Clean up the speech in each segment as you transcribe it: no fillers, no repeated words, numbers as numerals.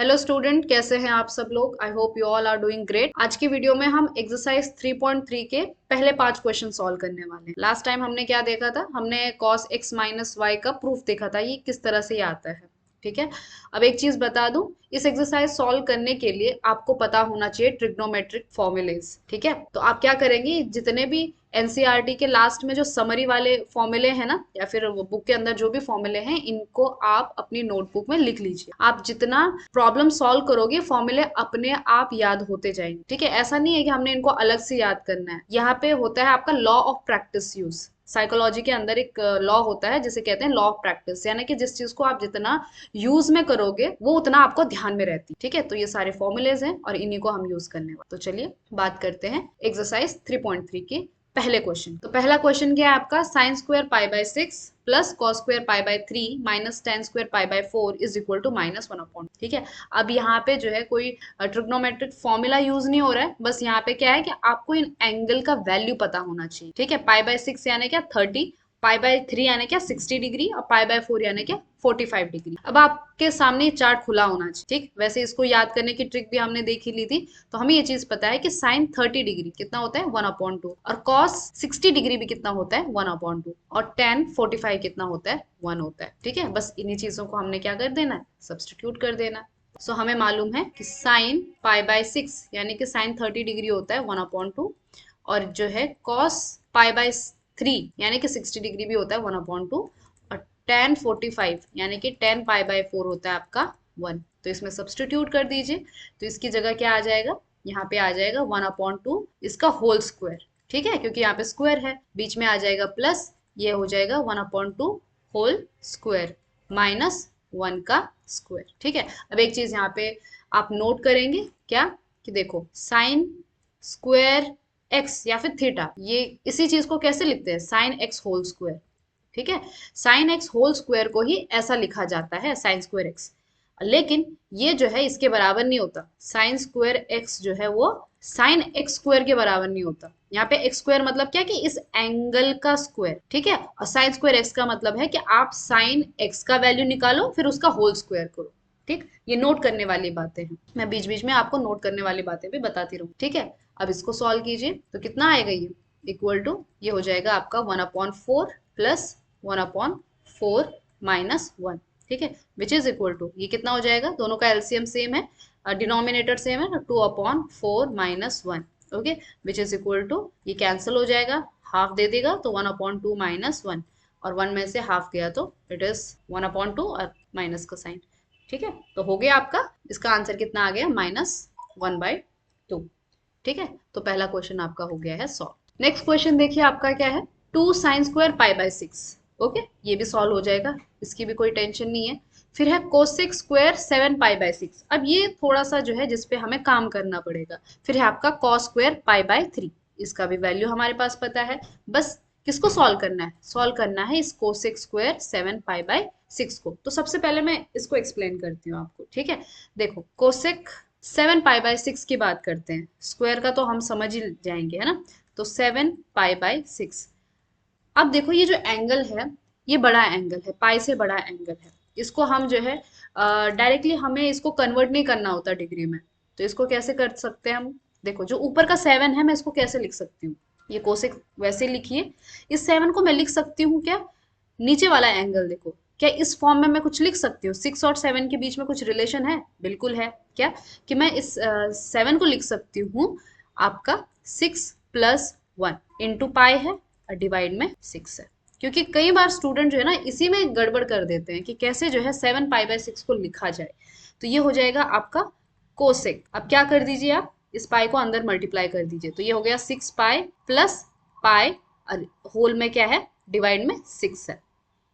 Hello student, कैसे हैं आप सब लोग। I hope you all are doing great. आज की वीडियो में हम एक्सरसाइज 3.3 के पहले 5 क्वेश्चन सॉल्व करने वाले हैं। लास्ट टाइम हमने क्या देखा था, हमने cos x माइनस वाई का प्रूफ देखा था, ये किस तरह से ये आता है। ठीक है, अब एक चीज बता दूं, इस एक्सरसाइज सॉल्व करने के लिए आपको पता होना चाहिए ट्रिग्नोमेट्रिक फॉर्मूलेज। ठीक है, तो आप क्या करेंगे, जितने भी एनसीईआरटी के लास्ट में जो समरी वाले फॉर्मूले हैं ना, या फिर वो बुक के अंदर जो भी फॉर्मूले हैं, इनको आप अपनी नोटबुक में लिख लीजिए। आप जितना प्रॉब्लम सॉल्व करोगे, फॉर्मूले अपने आप याद होते जाएंगे। ठीक है, ऐसा नहीं है कि हमने इनको अलग से याद करना है। यहाँ पे होता है आपका law of practice use. Psychology के अंदर एक लॉ होता है जिसे कहते हैं लॉ ऑफ प्रैक्टिस, यानी कि जिस चीज को आप जितना यूज में करोगे वो उतना आपको ध्यान में रहती है। ठीक है, तो ये सारे फॉर्मूलेज हैं और इन्हीं को हम यूज करने वाले। तो चलिए बात करते हैं एक्सरसाइज 3.3 की पहले क्वेश्चन। तो पहला क्वेश्चन क्या है आपका, sine square pi by 6 plus cos square pi by 3 minus ten square pi by 4 is equal to -1/। ठीक है, अब यहाँ पे जो है कोई ट्रिग्नोमेट्रिक फॉर्मूला यूज नहीं हो रहा है, बस यहाँ पे क्या है कि आपको इन एंगल का वैल्यू पता होना चाहिए। ठीक है, पाई बाय 6 यानी क्या 30, पाई बाय 3 यानी क्या 60 डिग्री, और पाई बाय 4 यानी क्या 45 डिग्री। अब आपके सामने चार्ट खुला होना चाहिए। ठीक, वैसे इसको याद करने की ट्रिक भी हमने देख ही ली थी। तो हमें ये चीज पता है कि साइन 30 डिग्री कितना होता है 1/2, और कॉस 60 डिग्री भी कितना होता है 1/2, और टेन 45 कितना होता है 1 होता है। ठीक है, बस इन्हीं चीजों को हमने क्या कर देना है, सब्सटीट्यूट कर देना है। सो हमें मालूम है कि साइन पाई बाय 6 यानी कि साइन 30 डिग्री होता है 1/2, और जो है कॉस पाई बाय 3 यानी कि 60 डिग्री भी होता है 1/2, और टेन 45 यानी कि टेन पाई बाय 4 होता है आपका 1। तो इसमें सब्सटीट्यूट कर दीजिए, तो इसकी जगह क्या आ जाएगा, यहाँ पे आ जाएगा 1/2 इसका होल स्क्वायर। ठीक है, क्योंकि यहाँ पे स्क्वायर है, बीच में आ जाएगा प्लस, ये हो जाएगा 1/2 होल स्क्वायर माइनस 1 का स्क्वायर। ठीक है, अब एक चीज यहाँ पे आप नोट करेंगे क्या, कि देखो साइन स्क्वायर एक्स या फिर थीटा, ये इसी चीज को कैसे लिखते हैं, साइन एक्स होल स्क्वायर। ठीक है, साइन एक्स होल स्क्वायर को ही ऐसा लिखा जाता है, साइन स्क्वायर एक्स। लेकिन ये जो है इसके बराबर नहीं होता, साइन स्क्वायर एक्स जो है वो साइन एक्स स्क्वायर के बराबर नहीं होता। यहाँ पे एक्स स्क्वायर मतलब क्या, कि इस एंगल का स्क्वायर। ठीक है, और साइन स्क्वायर एक्स का मतलब है कि आप साइन एक्स का वैल्यू निकालो फिर उसका होल स्क्वायर करो। ठीक, ये नोट करने वाली बातें हैं, मैं बीच बीच में आपको नोट करने वाली बातें भी बताती रहूँ। ठीक है, अब इसको सॉल्व कीजिए, तो कितना आएगा ये, इक्वल टू ये हो जाएगा आपका 1/4 प्लस 1/4 माइनस 1। ठीक है, विच इज इक्वल टू ये कितना हो जाएगा, दोनों का एलसीएम सेम है, डिनोमिनेटर सेम है, 2/4 minus 1। Okay, which is equal to ये कैंसिल हो जाएगा, हाफ दे देगा तो 1/2 माइनस 1, और 1 में से हाफ गया तो इट इज 1/2 और माइनस का साइन। ठीक है, तो हो गया आपका, इसका आंसर कितना आ गया, -1/2। ठीक है, तो पहला क्वेश्चन आपका हो गया है सॉल्व। नेक्स्ट क्वेश्चन देखिए आपका क्या है, 2 sign square pi by 6। Okay, ये भी सॉल्व हो जाएगा, इसकी भी कोई टेंशन नहीं है। फिर है कोसेक स्क्वायर 7 पाई बाय 6। अब ये थोड़ा सा जो है जिसपे हमें काम करना पड़ेगा। फिर है आपका कॉस स्क्वायर पाई बाय 3, इसका भी वैल्यू हमारे पास पता है। बस किसको सॉल्व करना है, सॉल्व करना है इस कोसेक स्क्वायर 7 पाई बाय 6 को। तो सबसे पहले मैं इसको एक्सप्लेन करती हूँ आपको। ठीक है, देखो कोसेक 7 पाई बाय 6 की बात करते हैं, स्क्वायर का तो हम समझ ही जाएंगे, है ना। तो 7 पाई बाय 6। अब देखो ये जो एंगल है, ये बड़ा एंगल है, पाई से बड़ा एंगल है। इसको हम जो है डायरेक्टली हमें इसको कन्वर्ट नहीं करना होता डिग्री में। तो इसको कैसे कर सकते हैं हम, देखो जो ऊपर का 7 है मैं इसको कैसे लिख सकती हूँ, ये कोसेक वैसे लिखिए। इस 7 को मैं लिख सकती हूँ क्या, नीचे वाला एंगल देखो, क्या इस फॉर्म में मैं कुछ लिख सकती हूँ, 6 और 7 के बीच में कुछ रिलेशन है, बिल्कुल है। क्या कि मैं इस 7 को लिख सकती हूँ आपका 6 प्लस 1 इंटू पाई है, और डिवाइड में 6 है। क्योंकि कई बार स्टूडेंट जो है ना इसी में गड़बड़ कर देते हैं कि कैसे जो है 7 पाई बाय 6 को लिखा जाए। तो ये हो जाएगा आपका कोसेक। अब क्या कर दीजिए, आप इस पाई को अंदर मल्टीप्लाई कर दीजिए, तो ये हो गया 6 पाई प्लस पाई, और होल में क्या है, डिवाइड में 6 है।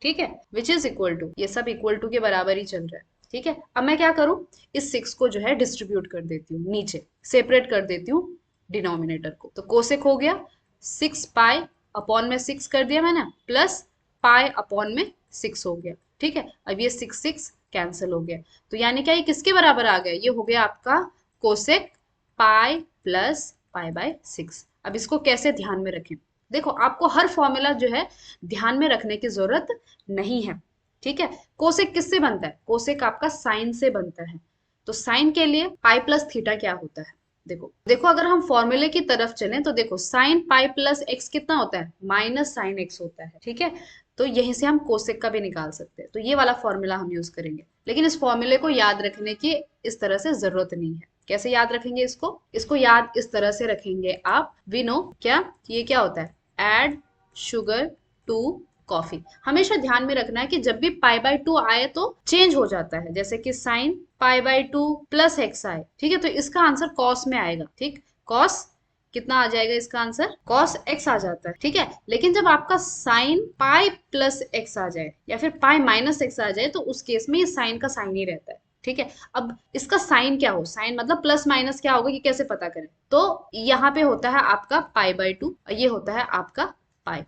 ठीक है, विच इज इक्वल टू, ये सब इक्वल टू के बराबर ही चल रहा है। ठीक है, अब मैं क्या करूं, इस 6 को जो है डिस्ट्रीब्यूट कर देती हूँ नीचे, सेपरेट कर देती हूँ डिनोमिनेटर को। तो कोसेक हो गया 6 पाई अपॉन में 6 कर दिया मैंने, प्लस पाई अपॉन में 6 हो गया। ठीक है, अब ये 6 कैंसिल हो गया, तो यानी क्या ये किसके बराबर आ गया, ये हो गया आपका cosec pi plus pi by 6। अब इसको कैसे ध्यान में रखें, देखो आपको हर फॉर्मूला जो है ध्यान में रखने की जरूरत नहीं है। ठीक है, कोसेक किससे बनता है, कोसेक आपका साइन से बनता है। तो साइन के लिए पाई प्लस थीटा क्या होता है, देखो देखो अगर हम फॉर्मूले की तरफ चलें तो देखो साइन पाई प्लस एक्स कितना होता है, माइनस साइन एक्स होता है, ठीक है। तो यहीं से हम कोसेक का भी निकाल सकते हैं, तो ये वाला फॉर्मूला हम यूज करेंगे। लेकिन इस फॉर्मूले को याद रखने की इस तरह से जरूरत नहीं है। कैसे याद रखेंगे इसको, इसको याद इस तरह से रखेंगे आप, वी नो क्या, ये क्या होता है, एड शुगर टू कॉफी। हमेशा ध्यान में रखना है कि जब भी पाई बाय 2 आए तो चेंज हो जाता है, जैसे कि sine pi by 2 plus x आए, ठीक है, तो इसका आंसर कॉस में आएगा, ठीक, कॉस कितना आ जाएगा, इसका आंसर कॉस एक्स आ जाता है, ठीक है। लेकिन जब आपका साइन पाई प्लस एक्स आ जाए या फिर पाई माइनस एक्स आ जाए तो उस केस में ये साइन का साइन ही रहता है, ठीक है। अब इसका साइन क्या हो, साइन मतलब प्लस माइनस क्या होगा, ये कैसे पता करें, तो यहाँ पे होता है आपका पाई बाय 2 और ये होता है आपका पाई,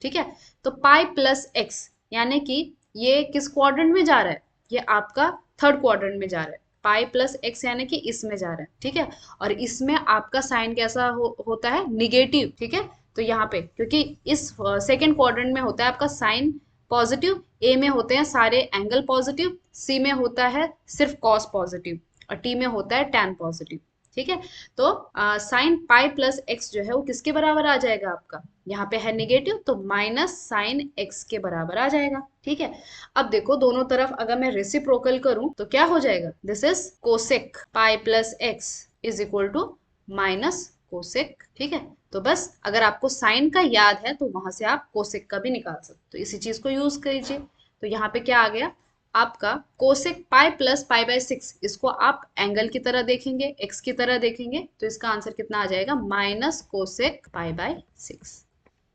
ठीक है। तो पाई प्लस एक्स यानी कि ये किस क्वाड्रेंट में जा रहा है, ये आपका थर्ड क्वाड्रेंट में जा रहा है, पाई प्लस एक्स यानी कि इसमें जा रहा है, ठीक है। और इसमें आपका साइन कैसा होता है, निगेटिव, ठीक है। तो यहाँ पे क्योंकि इस सेकेंड क्वाड्रेंट में होता है आपका साइन पॉजिटिव, ए में होते हैं सारे एंगल पॉजिटिव, सी में होता है सिर्फ कॉस पॉजिटिव और टी में होता है टैन पॉजिटिव, ठीक है। तो साइन पाई प्लस एक्स जो है वो किसके बराबर आ जाएगा आपका, यहाँ पे है निगेटिव तो माइनस साइन एक्स के बराबर आ जाएगा, ठीक है। अब देखो दोनों तरफ अगर मैं रेसिप्रोकल करूं तो क्या हो जाएगा, this is cosec pi plus x is equal to minus cosec, ठीक है। तो बस अगर आपको साइन का याद है तो वहां से आप कोसेक का भी निकाल सकते, तो इसी चीज को यूज कीजिए। तो यहाँ पे क्या आ गया आपका cosec pi plus pi by 6, इसको आप एंगल की तरह देखेंगे, एक्स की तरह देखेंगे, तो इसका आंसर कितना आ जाएगा, माइनस कोसेक पाई बाय 6,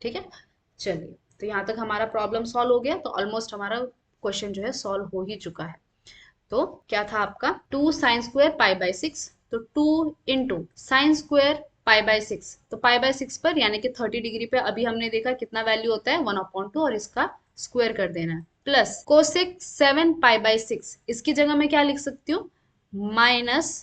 ठीक है। चलिए तो यहाँ तक हमारा प्रॉब्लम सॉल्व हो गया, तो ऑलमोस्ट हमारा क्वेश्चन जो है सॉल्व हो ही चुका है। तो क्या था आपका 2 साइन स्क्वायर पाई बाय 6, तो 2 into sine square pi by 6, तो पाई बाय 6 पर यानी कि 30 डिग्री पे अभी हमने देखा कितना वैल्यू होता है 1/2 और इसका स्क्वायर कर देना है, प्लस कोसेक 7 पाई बाय 6, इसकी जगह मैं क्या लिख सकती हूँ, माइनस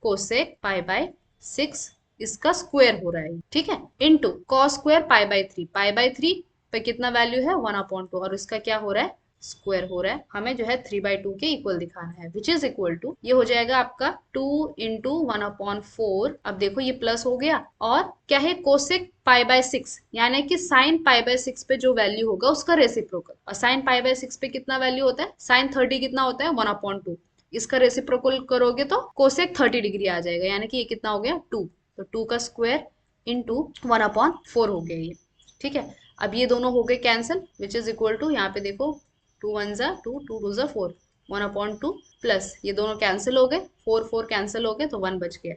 कोसेक पाई बाय 6, इसका स्क्वायर हो रहा है, ठीक है, into cos square pi by 3, pi by 3 पे कितना वैल्यू है 1/2 और इसका क्या हो रहा है, स्क्वायर हो रहा है, हमें जो है 3/2 के इक्वल दिखाना है, विच इज इक्वल टू ये हो जाएगा आपका 2 इंटू 1/4। अब देखो ये प्लस हो गया और क्या है कोसेक पाई बाय 6 यानी कि साइन पाई बाय 6 पे जो वैल्यू होगा उसका रेसिप्रोकल, और साइन पाई बाय 6 पे कितना वैल्यू होता है, साइन 30 कितना होता है 1/2, इसका रेसिप्रोकल करोगे तो कोसेक 30 डिग्री आ जाएगा, यानी कि ये कितना हो गया 2, तो 2 का स्क्वायर इंटू 1/4 हो गया ये, ठीक है। अब ये दोनों हो गए cancel, which is equal to यहाँ पे देखो 2 1 जा 2, 2 2 जा 4, 1/2 प्लस ये दोनों कैंसिल हो गए, 4 4 कैंसिल हो गए तो 1 बच गया,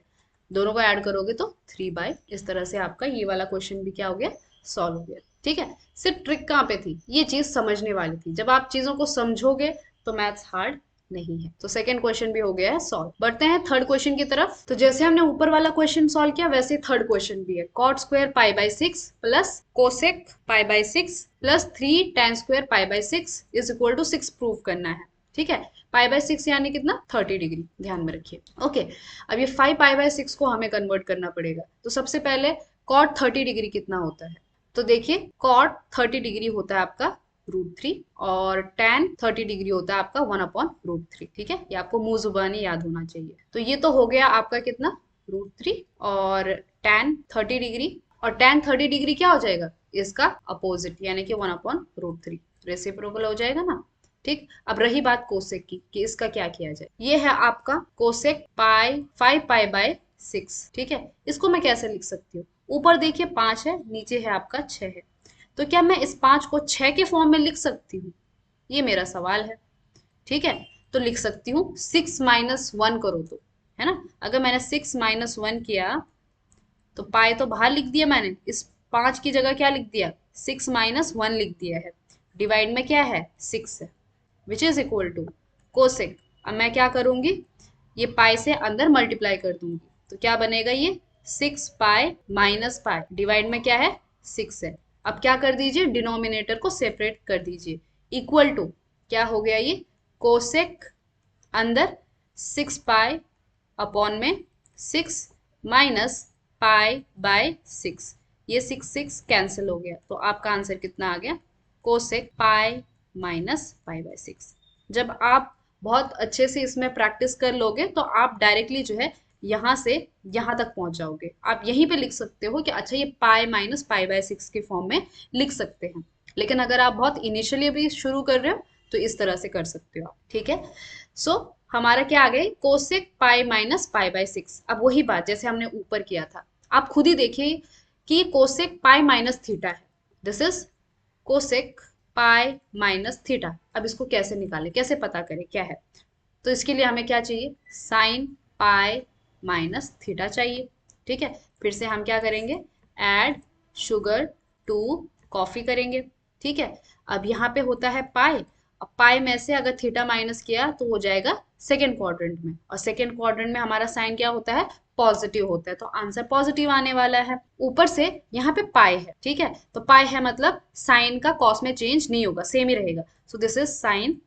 दोनों को ऐड करोगे तो 3/, इस तरह से आपका ये वाला क्वेश्चन भी क्या हो गया, सॉल्व हो गया, ठीक है। सिर्फ ट्रिक कहाँ पे थी, ये चीज समझने वाली थी, जब आप चीजों को समझोगे तो मैथ्स हार्ड नहीं है। तो सेकंड क्वेश्चन भी हो गया है सॉल्व। बढ़ते हैं थर्ड क्वेश्चन की तरफ। तो जैसे हमने ऊपर वाला क्वेश्चन सॉल्व किया वैसे थर्ड क्वेश्चन भी है, cot square pi by 6 plus cosec pi by 6 plus 3 tan square pi by 6 is equal to 6 prove करना है, ठीक है। पाई बाय 6 यानी कितना 30 डिग्री, ध्यान में रखिए, ओके। अब ये 5 पाई बाय 6 को हमें कन्वर्ट करना पड़ेगा, तो सबसे पहले कॉट 30 डिग्री कितना होता है, तो देखिए कॉट 30 डिग्री होता है आपका √3 और tan 30 डिग्री होता है आपका 1/√3, ठीक है, ये आपको मुंह जुबानी याद होना चाहिए। तो ये तो हो गया आपका कितना √3 और tan 30 डिग्री, और tan 30 डिग्री क्या हो जाएगा, इसका अपोजिट यानी कि 1/√3, रेसिप्रोकल हो जाएगा ना, ठीक। अब रही बात कोसेक की कि इसका क्या किया जाए, ये है आपका कोसेक पाई 5 पाई बाय 6, ठीक है। इसको मैं कैसे लिख सकती हूँ, ऊपर देखिए 5 है, नीचे है आपका 6 है, तो क्या मैं इस 5 को 6 के फॉर्म में लिख सकती हूँ, ये मेरा सवाल है, ठीक है। तो लिख सकती हूँ 6 माइनस 1 करो तो, है ना, अगर मैंने 6 माइनस 1 किया तो पाई तो बाहर लिख दिया मैंने, इस 5 की जगह क्या लिख दिया 6 माइनस 1 लिख दिया है, डिवाइड में क्या है 6 है, which is equal to cosec, अब मैं क्या करूंगी ये पाई से अंदर मल्टीप्लाई कर दूंगी, तो क्या बनेगा ये 6 पाई माइनस पाई, डिवाइड में क्या है 6 है। अब क्या कर दीजिए डिनोमिनेटर को सेपरेट कर दीजिए, इक्वल टू क्या हो गया ये कोसेक अंदर 6 पाई अपॉन में 6 माइनस पाई बाय 6, ये 6 6 कैंसिल हो गया, तो आपका आंसर कितना आ गया cosec pi minus pi by 6। जब आप बहुत अच्छे से इसमें प्रैक्टिस कर लोगे तो आप डायरेक्टली जो है यहाँ से यहाँ तक पहुंच जाओगे। आप यहीं पे लिख सकते हो कि अच्छा ये पाई माइनस पाई बाय 6 के फॉर्म में लिख सकते हैं। लेकिन अगर आप बहुत इनिशियली अभी शुरू कर रहे हो तो इस तरह से कर सकते हो आप, ठीक है। सो हमारा क्या आ गया, cosec pi minus pi by 6। अब वही बात जैसे हमने ऊपर किया था, आप खुद ही देखिए कि कोसेक पाई माइनस थीटा है। This is cosec pi minus theta. अब इसको कैसे निकालें, कैसे पता करें क्या है, तो इसके लिए हमें क्या चाहिए, साइन पाई माइनस थीटा चाहिए, ठीक है। फिर से हम क्या करेंगे, ऐड शुगर टू कॉफी करेंगे, ठीक है। अब यहाँ पे होता है पाई, अब पाई में से अगर थीटा माइनस किया तो हो जाएगा सेकेंड क्वाड्रेंट में, और सेकेंड क्वाड्रेंट में हमारा साइन क्या होता है, पॉजिटिव होता है, तो आंसर पॉजिटिव आने वाला है। ऊपर से यहाँ पे पाई है, ठीक है, तो पाई है मतलब साइन का कॉस में चेंज नहीं होगा, सेम ही रहेगा। सो this is sine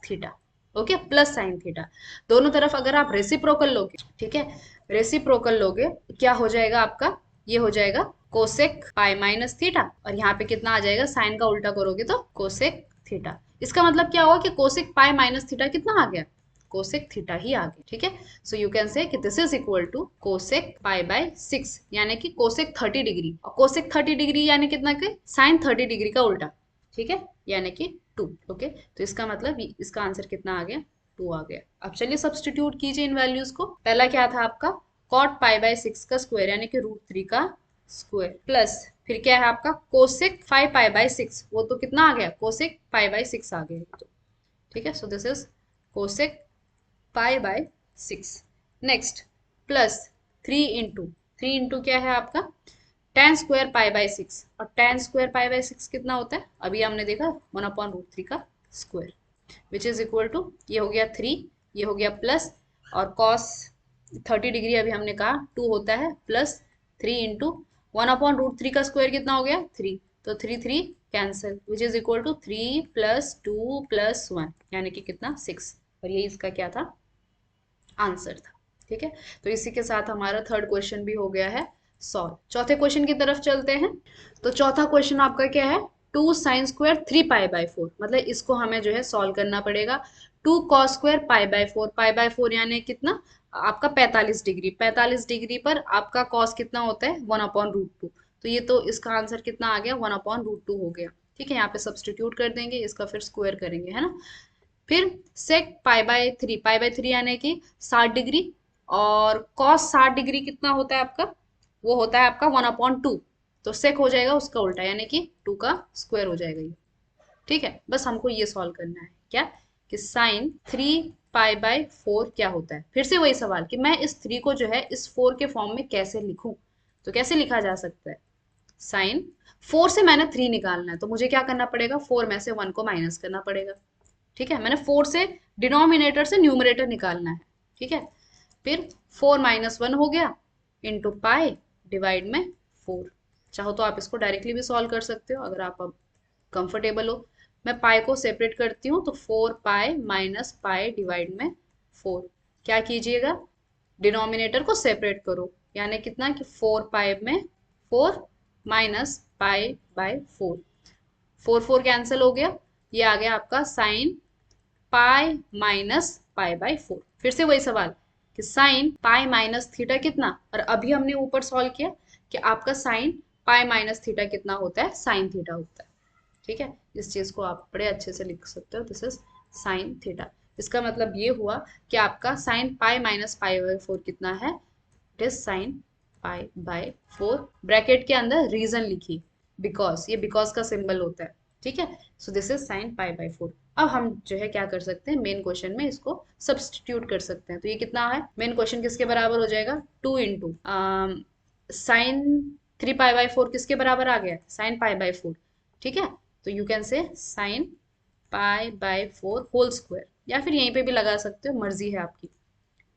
theta, okay, plus sine theta. दोनों तरफ अगर आप रेसिप्रोकल लोगे, ठीक है, रेसिप्रोकल लोगे क्या हो जाएगा आपका, ये हो जाएगा कोसेक पाई माइनस थीटा, और यहाँ पे कितना आ जाएगा, साइन का उल्टा करोगे तो कोसेक थीटा। इसका मतलब क्या हुआ कि कोसेक पाई माइनस थीटा कितना आ गया, कोसेक थीटा ही आ गया, ठीक है। सो यू कैन से कि this is equal to cosec pi by 6, यानी कि कोसेक 30 डिग्री, और कोसेक 30 डिग्री यानी कितना के, साइन 30 डिग्री का उल्टा, ठीक है, यानी कि 2, ओके। तो इसका मतलब इसका आंसर कितना आ गया, 2 आ गया। अब चलिए सब्सटीट्यूट कीजिए इन वैल्यूज को। पहला क्या था आपका, कॉट पाई बाय 6 का स्क्वायर यानी कि √3 का स्क्वायर, प्लस फिर क्या है आपका कोसेक 5 पाई बाय 6, वो तो कितना आ गया, कोसेक पाई बाय 6 आ गया, तो ठीक है। So this is cosec pi by 6। Next plus 3 into क्या है आपका, टेन स्क्वायर पाई बाय 6, और टेन स्क्वायर पाई बाय 6 कितना होता है, अभी हमने देखा 1/√3 का square, which is equal to, ये हो गया 3, ये हो गया प्लस, और कॉस 30 डिग्री अभी हमने कहा 2 होता है, प्लस 3 इंटू 1/√3 का स्क्वायर कितना हो गया 3, तो 3 cancel, which is equal to 3 + 2 + 1 यानी कि कितना 6, और ये इसका क्या था, आंसर था, ठीक है। तो इसी के साथ हमारा थर्ड क्वेश्चन भी हो गया है सॉल्व। चौथे क्वेश्चन की तरफ चलते हैं। तो चौथा क्वेश्चन आपका क्या है, 2 sin² 3 π/4, मतलब इसको हमें जो है सॉल्व करना पड़ेगा। 2 cos² π/4, π/4 यानी कितना आपका 45 डिग्री, 45 डिग्री पर आपका कॉस कितना होता है 1/√2, तो ये तो इसका आंसर कितना आ गया 1/√2 हो गया, ठीक है। यहाँ पे सब्सटीट्यूट कर देंगे, इसका फिर स्क्वायर करेंगे, है ना। फिर सेक पाई बाय 3 यानी कि 60 डिग्री, और कॉस 60 डिग्री कितना होता है आपका, वो होता है आपका 1/2, तो सेक हो जाएगा उसका उल्टा यानी कि 2 का स्क्वायर हो जाएगा ये, ठीक है। बस हमको ये सॉल्व करना है क्या, कि sin 3 π/4 क्या होता है। फिर से वही सवाल कि मैं इस 3 को जो है इस 4 के फॉर्म में कैसे लिखूं, तो कैसे लिखा जा सकता है, साइन 4 से मैंने 3 निकालना है, तो मुझे क्या करना पड़ेगा, 4 में से 1 को माइनस करना पड़ेगा, ठीक है। मैंने 4 से डिनोमिनेटर से न्यूमरेटर निकालना है, ठीक है। फिर 4 - 1 हो गया इंटू पाई डिवाइड में 4। चाहो तो आप इसको डायरेक्टली भी सॉल्व कर सकते हो अगर आप अब कंफर्टेबल हो। मैं पाई को सेपरेट करती हूँ, तो 4 पाई माइनस पाई डिवाइड में 4। क्या कीजिएगा, डिनोमिनेटर को सेपरेट करो, यानी कितना कि 4 पाई में 4 माइनस पाई बाय 4, 4 कैंसिल हो गया, ये आ गया आपका साइन पाई माइनस पाई/4। फिर से वही सवाल कि साइन पाई माइनस थीटा कितना, और अभी हमने ऊपर सॉल्व किया कि आपका साइन पाई माइनस थीटा कितना होता है, साइन थीटा होता है, ठीक है। इस चीज को आप बड़े अच्छे से लिख सकते हो, दिस इज साइन थीटा। इसका मतलब ये हुआ कि आपका साइन पाई माइनस पाई/4 कितना है, इट इज साइन पाई/4। ब्रैकेट के अंदर रीजन लिखिए, बिकॉज, ये बिकॉज का सिंबल होता है, ठीक है। सो दिस इज साइन पाई/4। अब हम जो है क्या कर सकते हैं, मेन क्वेश्चन में इसको सब्सटीट्यूट कर सकते हैं। तो ये कितना है, मेन क्वेश्चन किसके बराबर हो जाएगा, 2 इंटू साइन 3 π/4 किसके बराबर आ गया, साइन पाई/4, ठीक है। तो यू कैन से साइन पाई/4 होल स्क्वायर, या फिर यहीं पे भी लगा सकते हो, मर्जी है आपकी,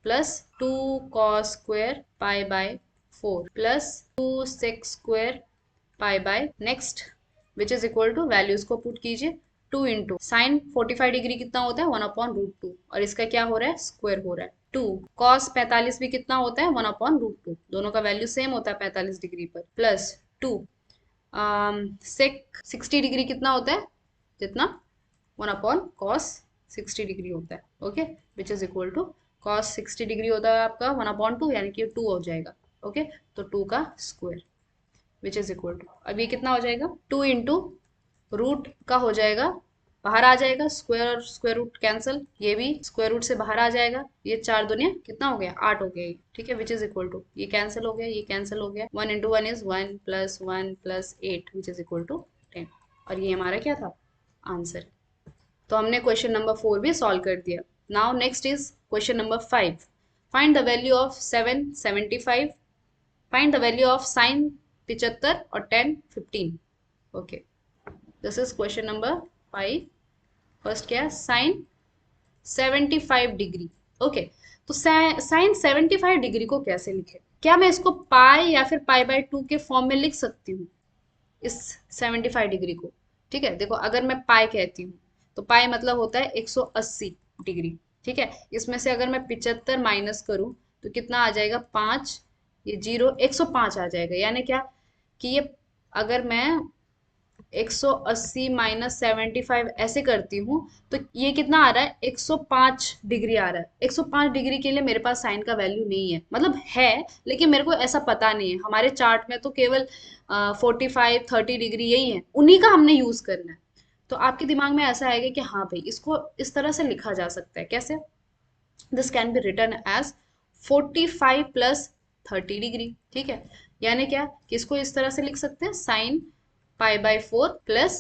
plus 2 cos² π/4 plus 2 sec² π/, next which is equal to, values को पुट कीजिए, 2 इंटू साइन 45 डिग्री कितना होता है 1/√2, और इसका क्या हो रहा है, स्क्वायर हो रहा है। 2 cos 45 भी कितना होता है 1/√2, दोनों का वैल्यू सेम होता है 45 डिग्री पर, प्लस 2 सेक 60 डिग्री कितना होता है, जितना 1/cos 60 डिग्री होता है। Okay, which is equal to cos 60 degree होता है आपका 1/2, यानी कि 2 हो जाएगा। ओके, तो 2 का square which is equal to, अब ये कितना हो जाएगा, 2 इंटू रूट का हो जाएगा, बाहर आ जाएगा, स्क्वायर और स्क्वायर रूट कैंसिल, ये भी स्क्वायर रूट से बाहर आ जाएगा, ये 4 दुनिया कितना हो गया, 8 हो गया। ठीक है, विच इज इक्वल टू, ये कैंसिल हो गया, ये कैंसिल हो गया, 1 into 1 is 1 plus 1 plus 8 which is equal to 10, और ये हमारा क्या था, आंसर। तो हमने क्वेश्चन नंबर 4 भी सॉल्व कर दिया। Now next is question number 5, find the value of 775, find the value of sine 75 और tan 15। Okay, this is question number 5। First क्या है, साइन 75 डिग्री। ओके, तो साइन 75 डिग्री को कैसे लिखे, क्या मैं इसको पाई या फिर पाई/2 के फॉर्म में लिख सकती हूँ इस 75 डिग्री को। ठीक है, देखो अगर मैं पाई कहती हूँ तो पाई मतलब होता है 180 डिग्री। ठीक है, इसमें से अगर मैं 75 माइनस करूँ तो कितना आ जाएगा, 5, ये 0, 105 आ जाएगा। यानी क्या कि ये अगर मैं 180 माइनस 75 ऐसे करती हूँ तो ये कितना आ रहा है, 105 डिग्री आ रहा है। 105 डिग्री के लिए मेरे पास साइन का वैल्यू नहीं है, मतलब है लेकिन मेरे को ऐसा पता नहीं है। हमारे चार्ट में तो केवल 45 30 डिग्री यही है, उन्हीं का हमने यूज करना है। तो आपके दिमाग में ऐसा आएगा कि हाँ भाई इसको इस तरह से लिखा जा सकता है, कैसे, this can be written as 45 plus 30 degree. ठीक है, यानी क्या कि इसको इस तरह से लिख सकते हैं, साइन π/4 प्लस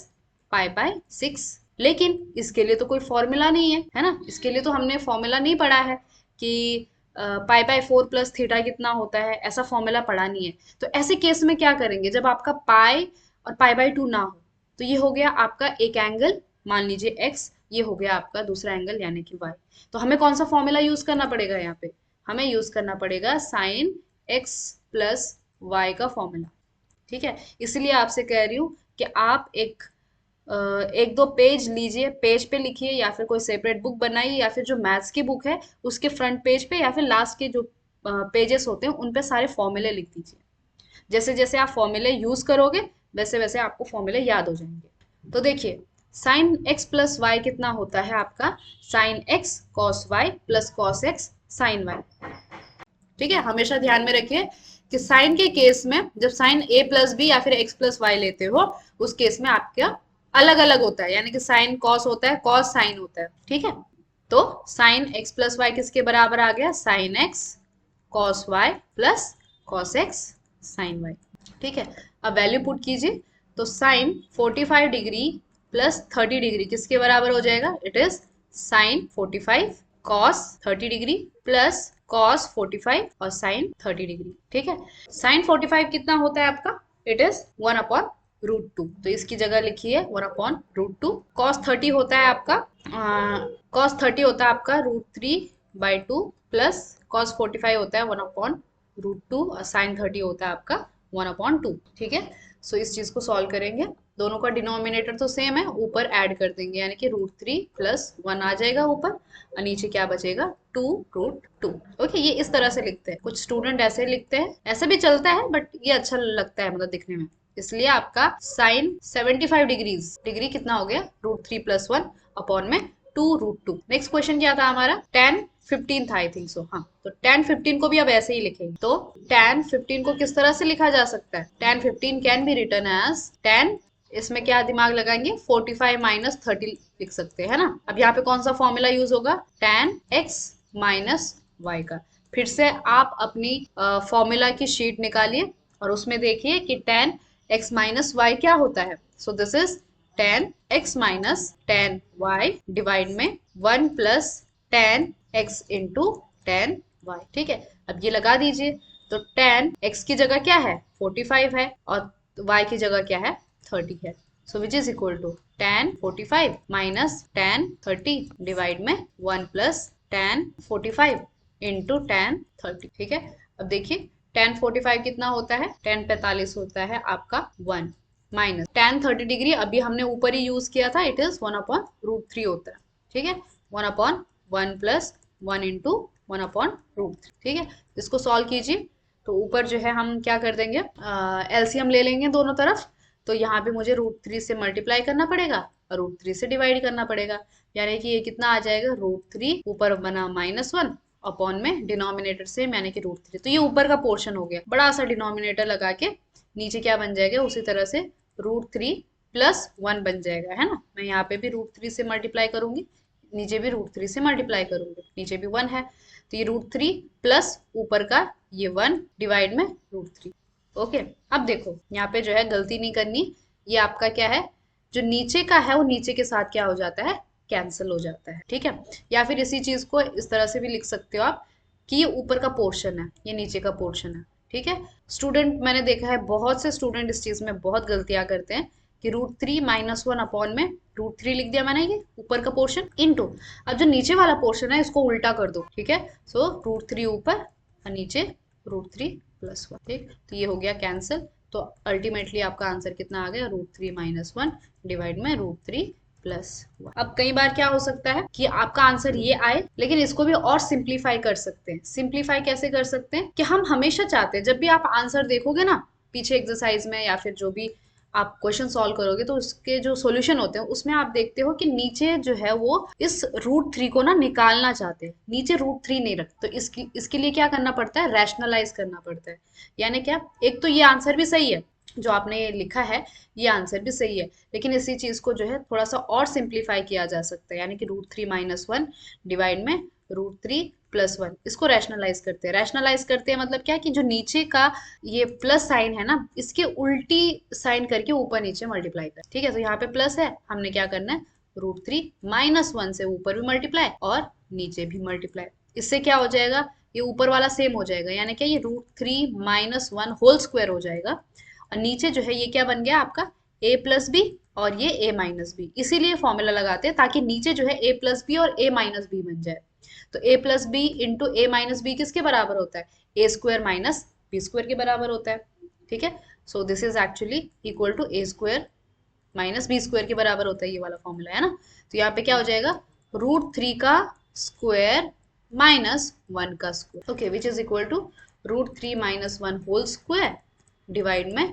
π/6। लेकिन इसके लिए तो कोई फॉर्मूला नहीं है ना, इसके लिए तो हमने फॉर्मूला नहीं पढ़ा है कि π/4 प्लस थीटा कितना होता है, ऐसा फॉर्मूला पढ़ा नहीं है। तो ऐसे केस में क्या करेंगे, जब आपका पाई और π/2 ना हो तो ये हो गया आपका एक एंगल, मान लीजिए x, ये हो गया आपका दूसरा एंगल यानी कि y। तो हमें कौन सा फॉर्मूला यूज करना पड़ेगा, यहाँ पे हमें यूज करना पड़ेगा साइन x प्लस y का फॉर्मूला। ठीक है, इसलिए आपसे कह रही हूँ कि आप एक दो पेज लीजिए, पेज पे लिखिए, या फिर कोई सेपरेट बुक बनाइए, या फिर जो मैथ्स की बुक है उसके फ्रंट पेज पे या फिर लास्ट के जो पेजेस होते हैं उन पे सारे फॉर्मूले लिख दीजिए। जैसे जैसे आप फॉर्मूले यूज करोगे वैसे वैसे आपको फॉर्मूले याद हो जाएंगे। तो देखिए, साइन एक्स प्लस वाई कितना होता है आपका, sine x cos y plus cos x sine y. ठीक है, हमेशा ध्यान में रखिए कि साइन के केस में जब साइन ए प्लस बी या फिर एक्स प्लस वाई लेते हो उस केस में आपका अलग अलग होता है, यानी कि साइन कॉस होता है, कॉस साइन होता है। ठीक है, तो साइन एक्स प्लस वाई किसके बराबर आ गया, sine x cos y plus cos x sine y. ठीक है, अब वैल्यू पुट कीजिए, तो साइन 45 डिग्री प्लस 30 डिग्री किसके बराबर हो जाएगा, it is sine 45 cos 30 degree plus cos 45 और साइन 30 डिग्री। ठीक है, साइन 45 कितना होता है आपका, इट इज 1/√2, तो इसकी जगह लिखिए 1/√2। कॉस 30 होता है आपका कॉस 30 होता है आपका √3/2 प्लस कॉस 45 होता है 1/√2 और साइन 30 होता है आपका 1/2। ठीक है, सो इस चीज को सॉल्व करेंगे, दोनों का डिनोमिनेटर तो सेम है, ऊपर ऐड कर देंगे यानी कि √3 प्लस 1 आ जाएगा ऊपर, और नीचे क्या बचेगा, 2√2। ओके, ये इस तरह से लिखते हैं, कुछ स्टूडेंट ऐसे लिखते हैं, ऐसे भी चलता है बट ये अच्छा लगता है मतलब दिखने में, इसलिए आपका साइन 75 डिग्री कितना हो गया, √3 प्लस 1 अपॉन में 2√2। नेक्स्ट क्वेश्चन क्या था हमारा, tan 15 था आई थिंक सो। हाँ, तो tan 15 को भी अब ऐसे ही लिखेंगे। तो tan 15 को किस तरह से लिखा जा सकता है, tan 15 can be written as tan, इसमें क्या दिमाग लगाएंगे, 45 माइनस 30 लिख सकते हैं ना। अब यहाँ पे कौन सा फॉर्मूला यूज होगा, tan x माइनस वाई का। फिर से आप अपनी फॉर्मूला की शीट निकालिए और उसमें देखिए कि tan x माइनस वाई क्या होता है। So this is tan x minus tan y divide में 1 plus tan x into tan y। ठीक है, अब ये लगा दीजिए, तो tan x की जगह क्या है, 45 है, और y की जगह क्या है, 30 है। So which is equal to tan 45 minus tan 30 divide में 1 प्लस tan 45 इंटू tan 30। ठीक है, अब देखिए tan 45 कितना होता है, tan 45 होता है आपका 1 माइनस tan 30 डिग्री अभी हमने ऊपर ही यूज किया था, इट इज 1/√3 होता है। ठीक है, 1/1 प्लस 1 इंटू 1/√3। ठीक है, इसको सॉल्व कीजिए, तो ऊपर जो है हम क्या कर देंगे, एलसीएम ले लेंगे दोनों तरफ, तो यहाँ पे मुझे √3 से मल्टीप्लाई करना पड़ेगा और √3 से डिवाइड करना पड़ेगा। यानी कि ये कितना आ जाएगा √3, ऊपर बना -1 अपॉन में डिनोमिनेटर सेम यानी कि √3। तो ये ऊपर का पोर्शन हो गया, बड़ा सा डिनोमिनेटर लगा के नीचे क्या बन जाएगा उसी तरह से √3 + 1 बन जाएगा, है ना। मैं यहाँ पे भी √3 से मल्टीप्लाई करूंगी, नीचे भी √3 से मल्टीप्लाई करूंगी, नीचे भी 1 है तो ये √3 प्लस ऊपर का ये 1 डिवाइड में √3। ओके, अब देखो यहाँ पे जो है गलती नहीं करनी, ये आपका क्या है, जो नीचे का है वो नीचे के साथ क्या हो जाता है, कैंसिल हो जाता है, ठीक है। या फिर इसी चीज को इस तरह से भी लिख सकते हो आप कि ये ऊपर का पोर्शन है, ये नीचे का पोर्शन है, ठीक है। स्टूडेंट मैंने देखा है बहुत से स्टूडेंट इस चीज में बहुत गलतियां करते हैं कि √3 - 1 अपॉन में √3 लिख दिया मैंने, ये ऊपर का पोर्शन इनटू, अब जो नीचे वाला पोर्शन है इसको उल्टा कर दो, ठीक है। सो √3 ऊपर और नीचे √3 + 1, ठीक। तो ये हो गया कैंसिल, तो अल्टीमेटली आपका आंसर कितना आ गया, √3 - 1 डिवाइड में √3 + 1। अब कई बार क्या हो सकता है कि आपका आंसर ये आए, लेकिन इसको भी और सिंप्लीफाई कर सकते हैं। सिंप्लीफाई कैसे कर सकते हैं कि हम हमेशा चाहते हैं जब भी आप आंसर देखोगे ना पीछे एक्सरसाइज में या फिर जो भी आप क्वेश्चन सॉल्व करोगे तो उसके जो सॉल्यूशन होते हैं उसमें आप देखते हो कि नीचे जो है वो इस √3 को ना निकालना चाहते हैं, नीचे √3 नहीं रखते। तो इसके लिए क्या करना पड़ता है, रैशनलाइज करना पड़ता है। यानी क्या, एक तो ये आंसर भी सही है जो आपने लिखा है, ये आंसर भी सही है, लेकिन इसी चीज को जो है थोड़ा सा और सिंप्लीफाई किया जा सकता है, यानी कि √3 - 1 डिवाइड में √3 + 1, इसको रैशनलाइज करते हैं। रैशनलाइज करते हैं मतलब क्या कि जो नीचे का ये प्लस साइन है ना इसके उल्टी साइन करके ऊपर नीचे मल्टीप्लाई कर, ठीक है। तो यहाँ पे प्लस है, हमने क्या करना है √3 - 1 से ऊपर भी मल्टीप्लाई और नीचे भी मल्टीप्लाई, इससे क्या हो जाएगा, ये ऊपर वाला सेम हो जाएगा, यानी क्या ये √3 - 1 होल स्क्वायर हो जाएगा, और नीचे जो है ये क्या बन गया आपका a+b और ये a-b, इसीलिए फॉर्मूला लगाते हैं ताकि नीचे जो है a+b और a-b बन जाए। तो a+b इंटू a-b किसके बराबर होता है, a² - b² के बराबर होता है, ठीक है। So this is actually equal to a² - b² के बराबर होता है, ये वाला फॉर्मूला है ना। तो यहाँ पे क्या हो जाएगा √3 का स्क्वायर -1 का square, okay, which is equal to √3 - 1 whole square divide में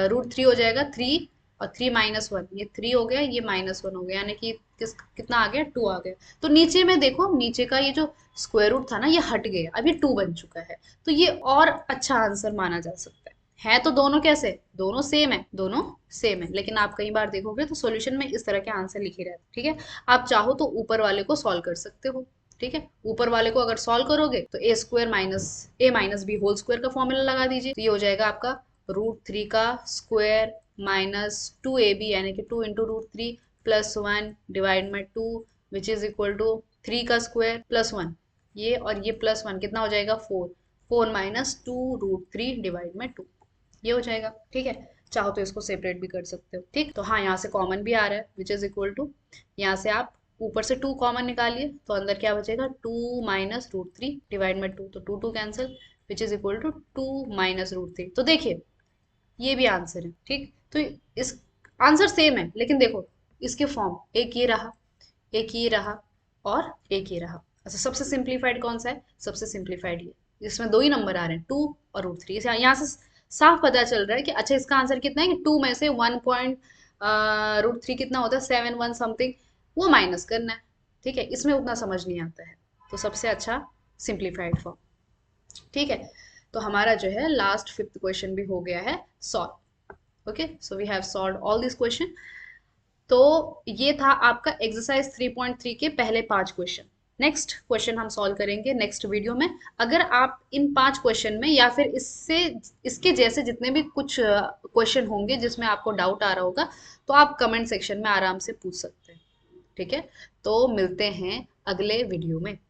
√3 हो जाएगा 3 और 3 - 1, ये 3 हो गया, ये -1 हो गया, यानी कि कितना आ गया 2 आ गया। तो नीचे में देखो नीचे का ये जो स्क्वायर रूट था ना ये हट गया, अब ये 2 बन चुका है, तो ये और अच्छा आंसर माना जा सकता है तो दोनों कैसे, दोनों सेम है, दोनों सेम है, लेकिन आप कई बार देखोगे तो सॉल्यूशन में इस तरह के आंसर लिखे रहते हैं, ठीक है। आप चाहो तो ऊपर वाले को सॉल्व कर सकते हो, ठीक है। ऊपर वाले को अगर सॉल्व करोगे तो a² - b होल स्क्वायर का फॉर्मूला लगा दीजिए, तो ये हो जाएगा आपका √3 का स्क्वायर -2ab यानी कि 2 इंटू √3 + 1 डिवाइड में 2 विच इज इक्वल टू 3 का स्क्वायर +1, ये और ये +1 कितना हो जाएगा 4, 4 - 2 √3 डिवाइड में 2, ये हो जाएगा, ठीक है। चाहो तो इसको सेपरेट भी कर सकते हो, ठीक। तो हाँ, यहाँ से कॉमन भी आ रहा है विच इज इक्वल टू, यहाँ से आप ऊपर से 2 कॉमन निकालिए तो अंदर क्या बचेगा 2 - √3 डिवाइड में 2, तो 2 2 cancel which is equal to 2 - √3। तो देखिए ये भी आंसर है, ठीक। तो इस आंसर सेम है, लेकिन देखो इसके फॉर्म एक ये रहा, एक ये रहा और एक ये रहा। अच्छा, सबसे सिंप्लीफाइड कौन सा है, सबसे सिंप्लीफाइड ये, इसमें 2 ही नंबर आ रहे हैं 2 और √3, यहाँ से साफ पता चल रहा है कि अच्छा इसका आंसर कितना है कि 2 में से 1 पॉइंट √3 कितना होता है 7 1 समथिंग, वो माइनस करना है, ठीक है। इसमें उतना समझ नहीं आता है, तो सबसे अच्छा सिंप्लीफाइड फॉर्म, ठीक है। तो हमारा जो है लास्ट 5th क्वेश्चन भी हो गया है solve. Okay, so we have solved all this question. तो ये था आपका एक्सरसाइज 3.3 के पहले 5 क्वेश्चन। नेक्स्ट क्वेश्चन हम सॉल्व करेंगे नेक्स्ट वीडियो में। अगर आप इन 5 क्वेश्चन में या फिर इसके जैसे जितने भी कुछ क्वेश्चन होंगे जिसमें आपको डाउट आ रहा होगा तो आप कमेंट सेक्शन में आराम से पूछ सकते हैं, ठीक है। तो मिलते हैं अगले वीडियो में।